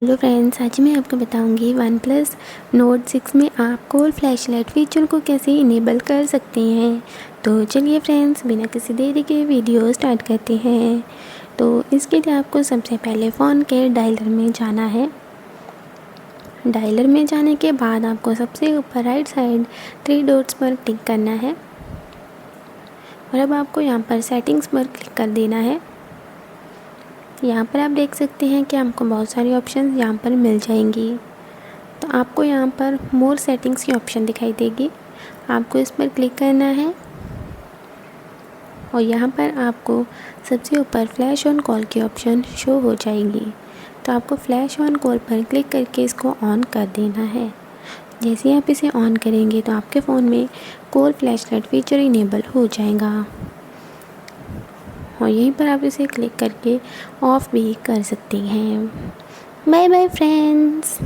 Hello friends, आज मैं आपको बताऊंगी वन प्लस नोट 6 में आप कॉल फ्लैशलाइट फीचर को कैसे इनेबल कर सकते हैं। तो चलिए फ्रेंड्स, बिना किसी देरी के वीडियो स्टार्ट करते हैं। तो इसके लिए आपको सबसे पहले फ़ोन के डायलर में जाना है। डायलर में जाने के बाद आपको सबसे ऊपर राइट साइड 3 डॉट्स पर क्लिक करना है और अब आपको यहाँ पर सेटिंग्स पर क्लिक कर देना है। यहाँ पर आप देख सकते हैं कि आपको बहुत सारी ऑप्शन यहाँ पर मिल जाएंगी। तो आपको यहाँ पर मोर सेटिंग्स की ऑप्शन दिखाई देगी, आपको इस पर क्लिक करना है और यहाँ पर आपको सबसे ऊपर फ्लैश ऑन कॉल की ऑप्शन शो हो जाएगी। तो आपको फ्लैश ऑन कॉल पर क्लिक करके इसको ऑन कर देना है। जैसे ही आप इसे ऑन करेंगे तो आपके फ़ोन में कॉल फ्लैशलाइट फीचर इनेबल हो जाएगा और यहीं पर आप इसे क्लिक करके ऑफ़ भी कर सकते हैं। Bye bye friends.